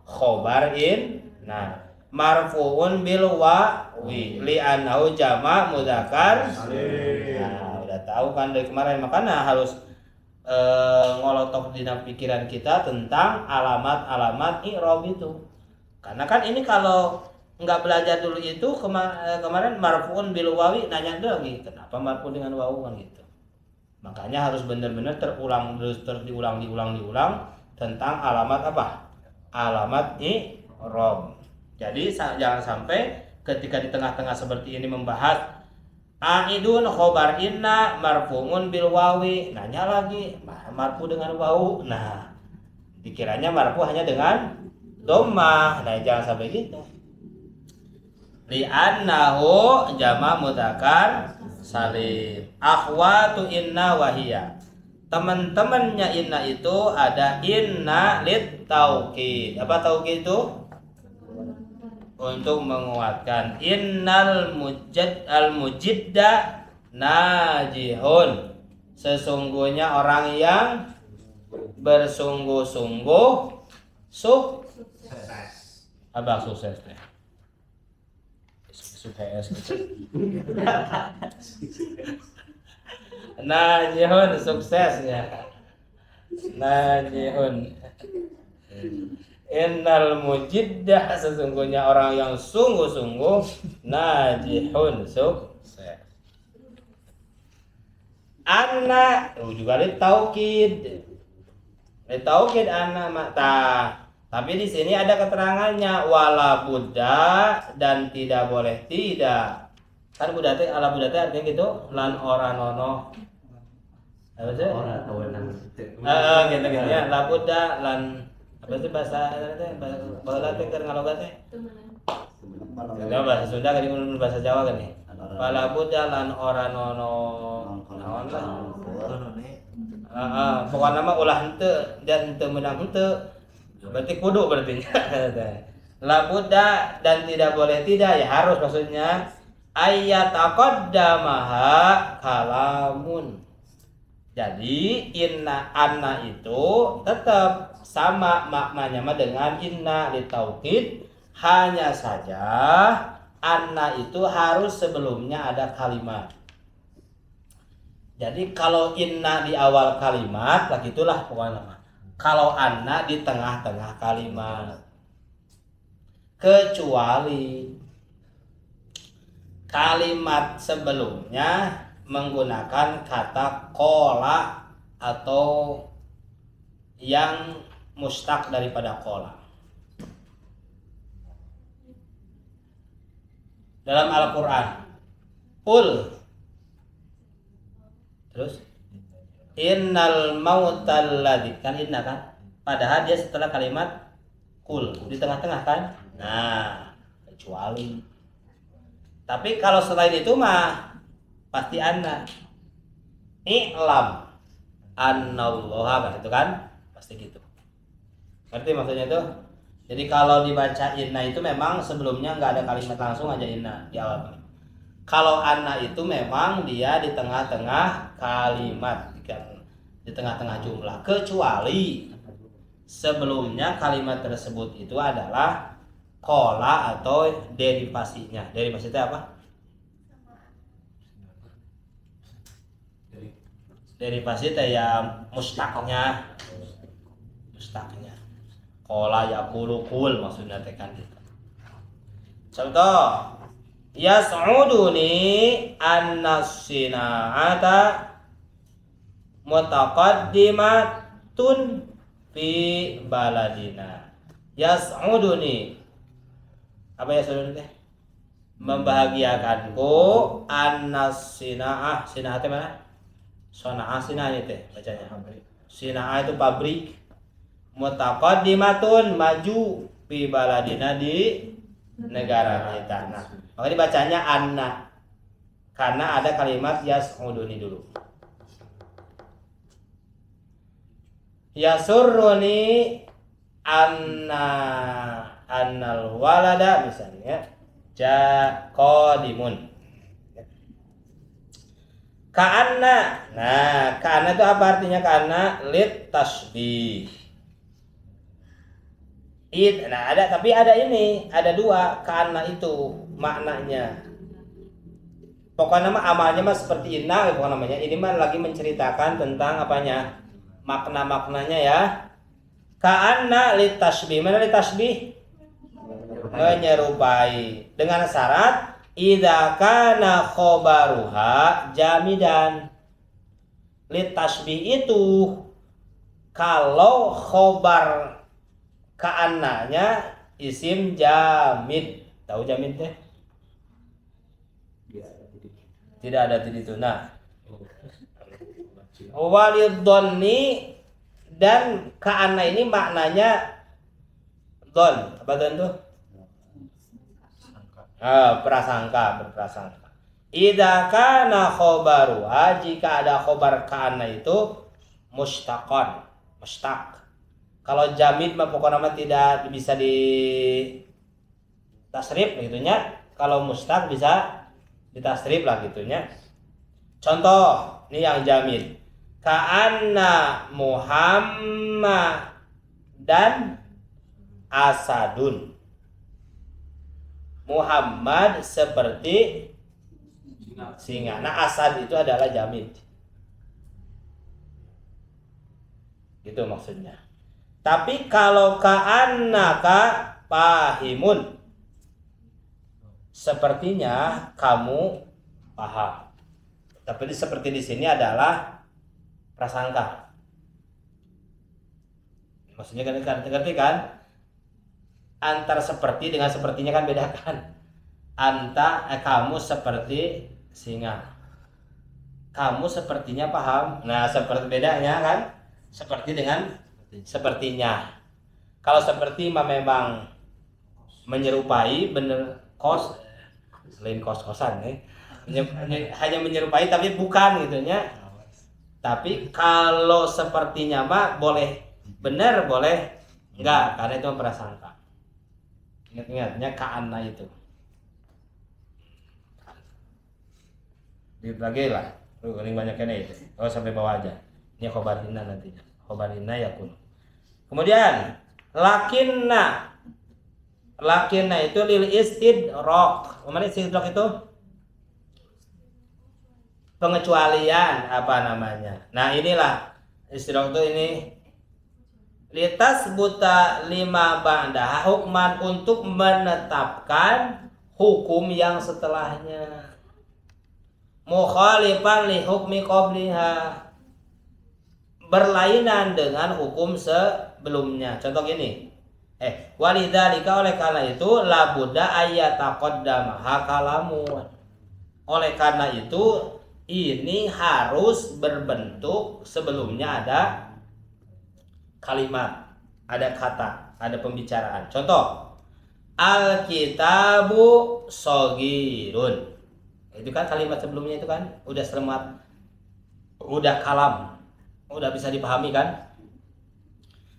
khobar inna marfuun bil wawi li'annahu jama' mudzakkar salim. Nah, udah tahu kan dari kemarin, makanya harus ngolotok di pikiran kita tentang alamat-alamat i'rab itu. Karena kan ini kalau nggak belajar dulu itu kemarin marfuun bil wawi, nanya lagi kenapa marfu dengan wawu kan gitu. Makanya harus benar-benar diulang tentang alamat apa? Alamat i'rab. Jadi jangan sampai ketika di tengah-tengah seperti ini membahas aidun khobar inna marfuun bil wawi, nanya lagi marfu dengan wawu. Nah, dikiranya marfu hanya dengan dhammah. Nah, jangan sampai gitu. Li'annahu jama' mudzakkar salim. Akhwatu inna wahiyya. Teman-temannya inna itu ada inna lit taukid. Apa taukid itu? Untuk menguatkan. Innal mujidda najihun. Sesungguhnya orang yang bersungguh-sungguh sukses. Apa sukses teh? Sukses. Najihun sukses ya. Najihun. Innal mujiddah, sesungguhnya orang yang sungguh-sungguh najihun sukses. Anna juga litaukid. Litaukid anna mata. Tapi di sini ada keterangannya wala buddha dan tidak boleh tidak. Kan buddha teh ala buddha teh artinya gitu lan ora nono. Apa sih? Ora tawenan. Gitu ya. La buddha lan apa sih bahasa teh bahasa teh keur ngalogat teh. Kalau bahasa Sunda kan ini bahasa Jawa kan nih. Wala buddha lan ora nono. Naon lah. Pokoknya mah ulah henteu dan henteu menang henteu. Berarti kudu berarti. La buddha dan tidak boleh tidak ya harus maksudnya ayat aqaddamaha kalamun. Jadi inna anna itu tetap sama maknanya mah dengan inna litaukid, hanya saja anna itu harus sebelumnya ada kalimat. Jadi kalau inna di awal kalimat lah itulah pokoknya. Kalau anna di tengah-tengah kalimat, kecuali kalimat sebelumnya menggunakan kata kola atau yang mustaq daripada kola. Dalam Al-Quran, qul, terus innal mautal ladzi, kan inna kan? Padahal dia setelah kalimat qul di tengah-tengah kan? Nah, kecuali. Tapi kalau selain itu mah pasti anna. I'lam annallaha, kan itu kan? Pasti gitu. Ngerti maksudnya itu? Jadi kalau dibaca inna itu memang sebelumnya nggak ada kalimat langsung aja inna di awal. Kalau anna itu memang dia di tengah-tengah kalimat, di tengah-tengah jumlah, kecuali sebelumnya kalimat tersebut itu adalah kola atau derivasinya. Derivasi itu apa? Derivasi itu ya mustaqnya. Kola yakulu kul maksudnya tekan gitu. Contoh, yas'uduni an-sina'ata mutaqaddimatun fi baladina. Yas'uduni, apa yas'uduni teh? Membahagiakanku an-sina'ah. Sina'ah itu mana? Sona'ah sina'ah itu bacanya. Sina'ah itu pabrik. Mutaqaddimatun maju fi baladina di negara kita. Nah, maka dibacanya anna karena ada kalimat yas'uduni dulu. Yasurruni annal walada misalnya qadimun. Ka'anna. Nah, ka'anna itu apa artinya? Ka'anna lit tasbih. Nah tapi ada dua karena itu maknanya. Pokoknya mah amalnya mah seperti inna, pokoknya namanya. Ini mah lagi menceritakan tentang apanya? Makna-maknanya ya. Ka'anna litasbih. Mana litasbih? Menyerupai. Dengan syarat idza kana khobaruha jamidan. Litasbih itu kalau khobar ka'annanya isim jamid. Tahu jamid teh? Tidak ada titik itu. Nah, walidhonni, dan ka'anna ini maknanya dhon. Apa dhon tuh? Berprasangka. Idza kana khobaruha, jika ada khobar ka'anna itu mustaq. Kalau jamid mah pokoknya mah tidak bisa di tasrif gitunya. Kalau mustaq bisa ditasrif lah gitunya. Contoh, ini yang jamid. Ka'anna Muhammad dan asadun. Muhammad seperti singa. Nah, asad itu adalah jamid. Gitu maksudnya. Tapi kalau ka'annaka pahimun, sepertinya kamu paham. Tapi seperti di sini adalah prasangka. Maksudnya kan ngerti kan? Antara seperti dengan sepertinya kan beda kan? Kamu seperti singa. Kamu sepertinya paham. Nah, seperti bedanya kan? Seperti dengan sepertinya. Kalau seperti memang menyerupai, bener kos, selain kos-kosan hanya menyerupai tapi bukan gitunya. Tapi kalau sepertinya mah boleh benar, boleh enggak, karena itu prasangka. Ingat-ingatnya ka'anna itu dibagi lah. Ini banyaknya itu. Oh, sampai bawah aja. Ini khobar inna nantinya. Khobar inna yakun. Kemudian lakinna itu lil istidrak. Mana istidrak itu? Pengecualian apa namanya? Nah, inilah istidrak itu ini litas buta lima ba'da hukman, untuk menetapkan hukum yang setelahnya. Mukhalifan li hukmi qabliha, berlainan dengan hukum sebelumnya. Contoh gini. Walidzalika, oleh karena itu labudda ayyataqaddama hakalamun. Oleh karena itu ini harus berbentuk sebelumnya ada kalimat, ada kata, ada pembicaraan. Contoh, al-kitabu shogirun. Itu kan kalimat sebelumnya itu kan udah selamat, udah kalam, udah bisa dipahami kan?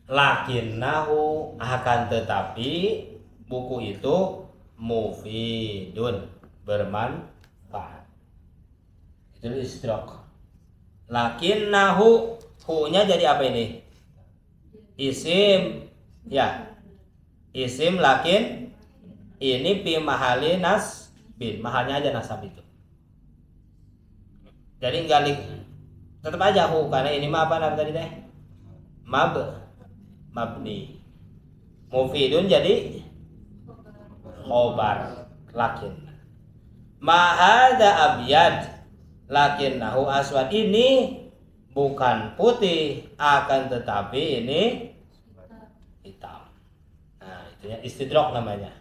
Lakinnahu, akan tetapi buku itu mufidun, bermanfaat. Itu istidrak. Lakinnahu, hu-nya jadi apa ini? Isim, ya. Isim lakin ini fi mahali nasbin, mahalnya aja nasab itu. Jadi enggak tetap aja hu, karena ini mah apa tadi teh? Mabni. Mufidun jadi khobar lakin. Mahada abyad lakinnahu aswad, ini bukan putih akan tetapi ini hitam. Nah, itu ya istidrak namanya.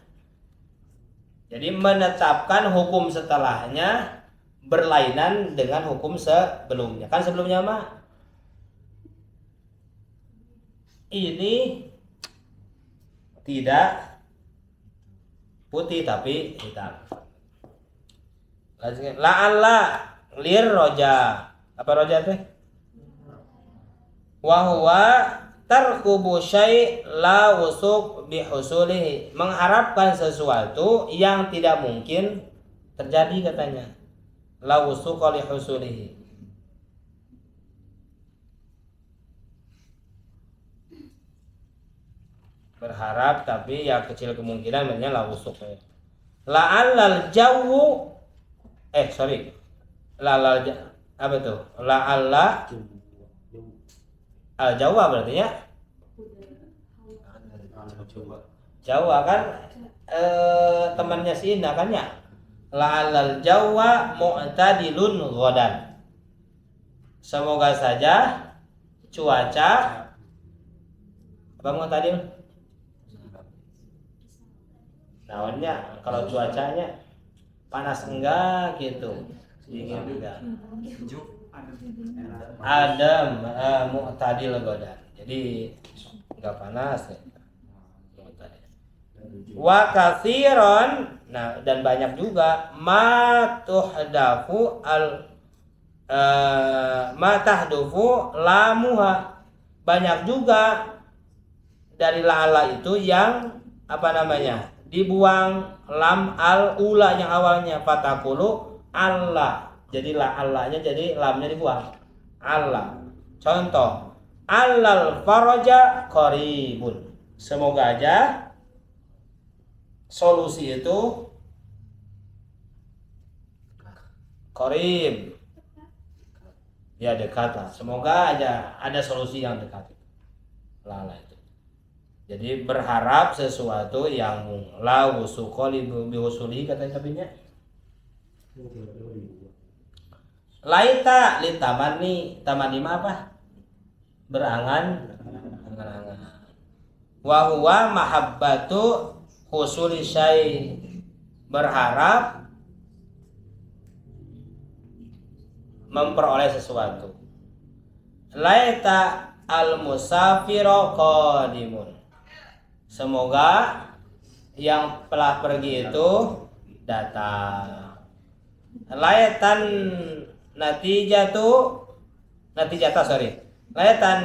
Jadi menetapkan hukum setelahnya berlainan dengan hukum sebelumnya. Kan sebelumnya mah ini tidak putih tapi hitam. La'alla lir roja. Apa roja teh? Wa huwa tarkubu syai' la wusuk bihusulihi, mengharapkan sesuatu yang tidak mungkin terjadi katanya. La wusuk li husulihi. Berharap tapi ya kecil kemungkinan namanya la wusuk. La'allal jawu apa tuh? La'alla al Jawa berarti ya. Jawa kan temannya si Indah kan ya. La'allal Jawa mu'tadilun ghadan. Semoga saja cuaca apa mu'tadil? Naonnya kalau cuacanya panas enggak gitu, dingin enggak. Adem, mu'tadil ghadan. Jadi enggak panas ya. Wa katsiran, nah dan banyak juga ma tahdufu lamuha, banyak juga dari la'ala itu yang apa namanya dibuang lam al ula yang awalnya, fatakulu Allah, jadi la'allanya jadi lamnya dibuang Allah. Contoh, allal faraja qaribun, semoga aja solusi itu qarib, ya dekat lah, semoga aja ada solusi yang dekat. Lala itu jadi berharap sesuatu yang la wusuqa li bihusuli, kata tabinya. Laita li tamani mah apa? Berangan. Wa huwa mahabbatu husuli syai, berharap memperoleh sesuatu. Laita al musafiro qadimun, semoga yang telah pergi itu datang. Layatan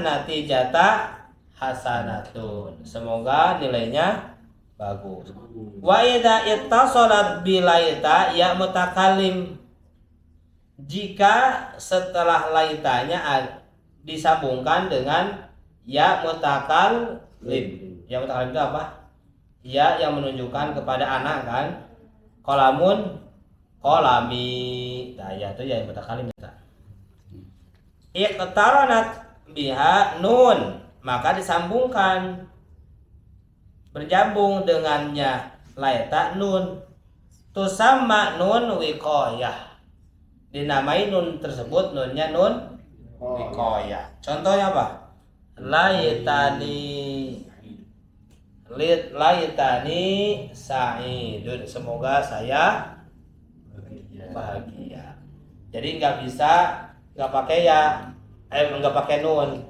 natijata hasanatun, semoga nilainya bagus. Wa idza ittasalat bilaita ya mutakallim, jika setelah laitanya disambungkan dengan ya mutakallim. Ya mutakallim itu apa? Ya yang menunjukkan kepada anak kan. Qalamun qalami. Nah, ya itu ya mutakallim kita. Iqtaranat biha nun, maka disambungkan, berjambung dengannya laita nun. tusamma nun wiqayah. Dinamai nun tersebut nunnya nun wiqayah. Contohnya apa? Laitani sa'idun. Semoga saya bahagia. Jadi nggak pakai ya, nggak pakai nun.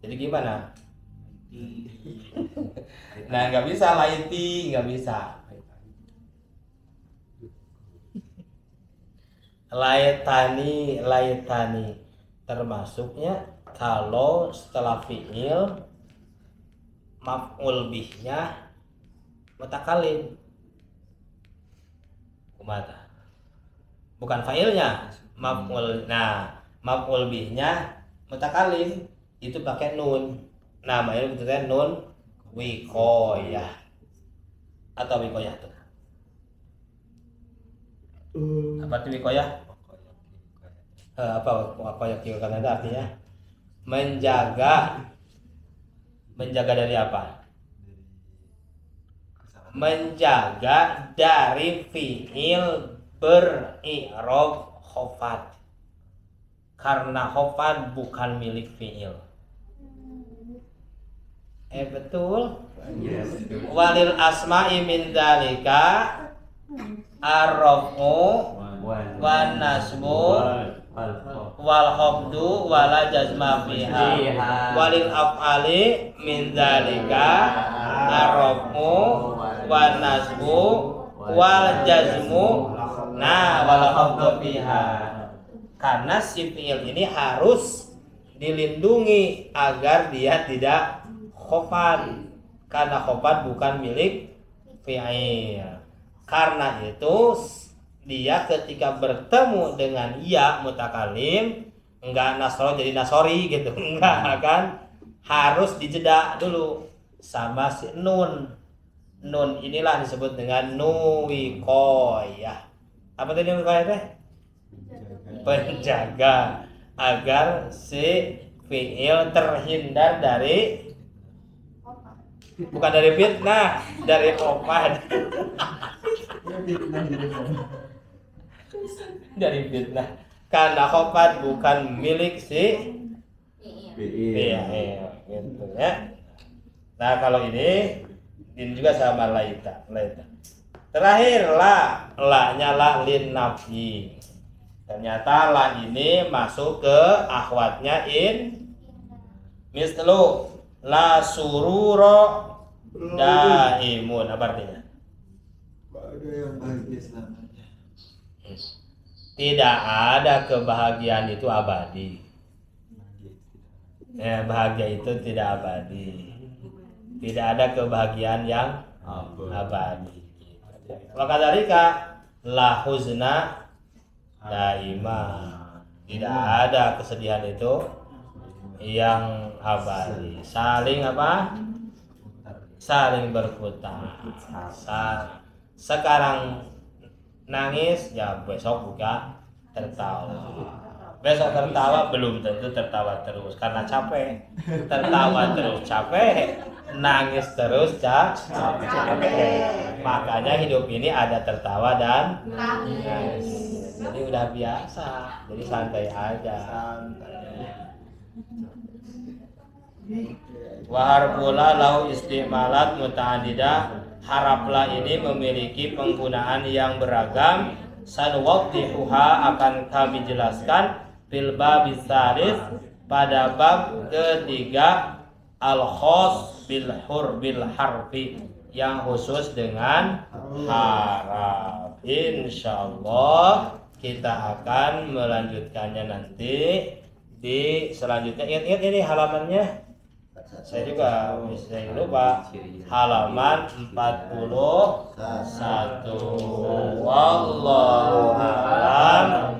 Jadi gimana? Nah, nggak bisa laiti, nggak bisa. Laitani termasuknya kalau setelah fi'il maf'ul bihnya mutakalim. Kumata. Bukan fa'ilnya, maf'ul. Nah, maf'ul bihnya mutakalim itu pakai nun. Namanya betulnya nun wiqayah atau wiqayah tuh. Apa itu wiqayah? Apa wiqayah itu artinya? Menjaga dari apa? Menjaga dari fi'il beri'rab khofat. Karena khofat bukan milik fi'il. Betul. Walil asma'i min dzalika ar-raf'u wan nasbu wal khabdu wala jazma fiha. Walil af'ali min dzalika ar-raf'u wan nasbu wal jazmu wal khabdu fiha. Karena si fi'il ini harus dilindungi agar dia tidak khofat, karena khofat bukan milik fi'il. Karena itu dia ketika bertemu dengan ya mutakalim enggak nasro jadi nasori gitu, enggak kan, harus dijeda dulu sama si nun. Nun inilah disebut dengan nuwiqayah. Apa tadi wiqayah teh? Penjaga agar si fi'il terhindar dari, bukan dari fitnah, dari khofat. Dari fitnah. Karena khofat bukan milik si fi'il gitu ya. Nah, kalau ini juga sama laita. Terakhir la-nya la lin nafyi. Ternyata la ini masuk ke akhwatnya in. Mislu la sururo daimun. Apa artinya? Ada yang bahagia selamanya. Tidak ada kebahagiaan itu abadi. Bahagia itu tidak abadi. Tidak ada kebahagiaan yang abadi. Maka dalika la huzna daimah. Tidak ada kesedihan itu yang abadi. Saling apa? Saling berputar. Sekarang nangis, ya besok juga tertawa. Besok tertawa belum tentu tertawa terus karena capek. Tertawa terus capek, nangis terus capek. Makanya hidup ini ada tertawa dan nangis. Jadi udah biasa. Jadi santai aja. Wa harfula lahu istimalat muta'addidah. Haraplah ini memiliki penggunaan yang beragam. Sanwadihuha akan kami jelaskan fil babis tsalits pada bab ketiga al khos bil harfi yang khusus dengan haraf. Insyaallah kita akan melanjutkannya nanti di selanjutnya. Ingat ini halamannya. Saya juga bisa lupa. Halaman 41. Wallahu a'lam.